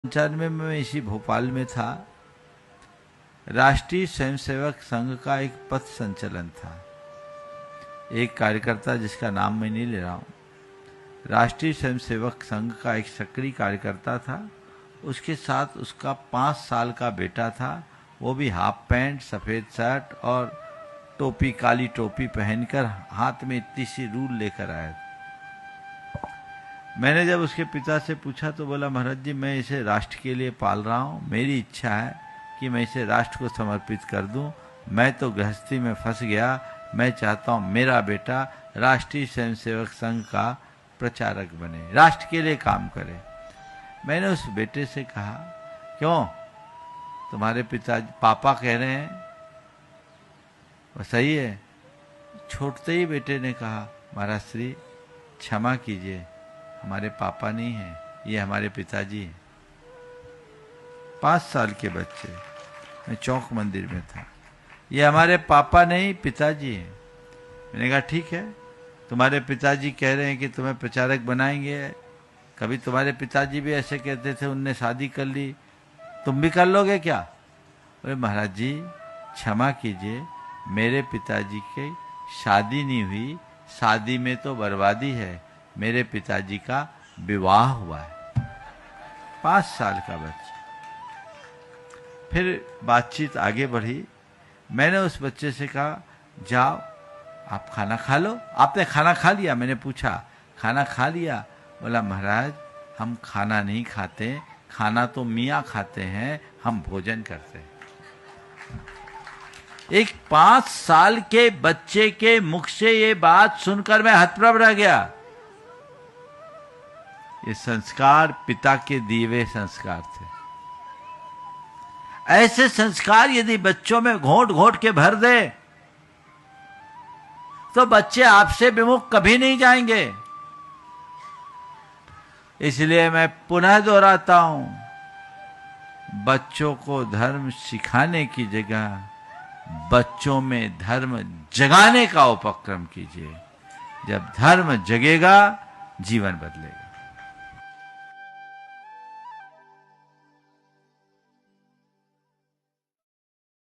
95 में इसी भोपाल में था। राष्ट्रीय स्वयंसेवक संघ का एक पथ संचलन था। एक कार्यकर्ता जिसका नाम मैं नहीं ले रहा हूं, राष्ट्रीय स्वयंसेवक संघ का एक सक्रिय कार्यकर्ता था। उसके साथ उसका 5 साल का बेटा था। वो भी हाफ पैंट, सफेद शर्ट और टोपी, काली टोपी पहनकर हाथ में इतनी सी रूल लेकर आया था। मैंने जब उसके पिता से पूछा तो बोला, महाराज जी मैं इसे राष्ट्र के लिए पाल रहा हूँ, मेरी इच्छा है कि मैं इसे राष्ट्र को समर्पित कर दूं। मैं तो गृहस्थी में फंस गया, मैं चाहता हूँ मेरा बेटा राष्ट्रीय स्वयंसेवक संघ का प्रचारक बने, राष्ट्र के लिए काम करे। मैंने उस बेटे से कहा, क्यों तुम्हारे पिता पापा कह रहे हैं वो सही है? छोड़ते ही बेटे ने कहा, महाराज श्री क्षमा कीजिए, हमारे पापा नहीं हैं, ये हमारे पिताजी हैं। 5 साल के बच्चे, मैं चौक मंदिर में था, ये हमारे पापा नहीं पिताजी हैं। मैंने कहा ठीक है, तुम्हारे पिताजी कह रहे हैं कि तुम्हें प्रचारक बनाएंगे, कभी तुम्हारे पिताजी भी ऐसे कहते थे, उनने शादी कर ली, तुम भी कर लोगे क्या? अरे महाराज जी क्षमा कीजिए, मेरे पिताजी की शादी नहीं हुई, शादी में तो बर्बादी है, मेरे पिताजी का विवाह हुआ है। 5 साल का बच्चा। फिर बातचीत आगे बढ़ी। मैंने उस बच्चे से कहा, जाओ आप खाना खा लो। आपने खाना खा लिया? मैंने पूछा, खाना खा लिया? बोला, महाराज हम खाना नहीं खाते, खाना तो मियाँ खाते हैं, हम भोजन करते हैं। एक 5 साल के बच्चे के मुख से ये बात सुनकर मैं हतप्रभ रह गया। ये संस्कार पिता के दिए हुए संस्कार थे। ऐसे संस्कार यदि बच्चों में घोंट घोंट के भर दे तो बच्चे आपसे विमुख कभी नहीं जाएंगे। इसलिए मैं पुनः दोहराता हूं, बच्चों को धर्म सिखाने की जगह बच्चों में धर्म जगाने का उपक्रम कीजिए। जब धर्म जगेगा, जीवन बदलेगा।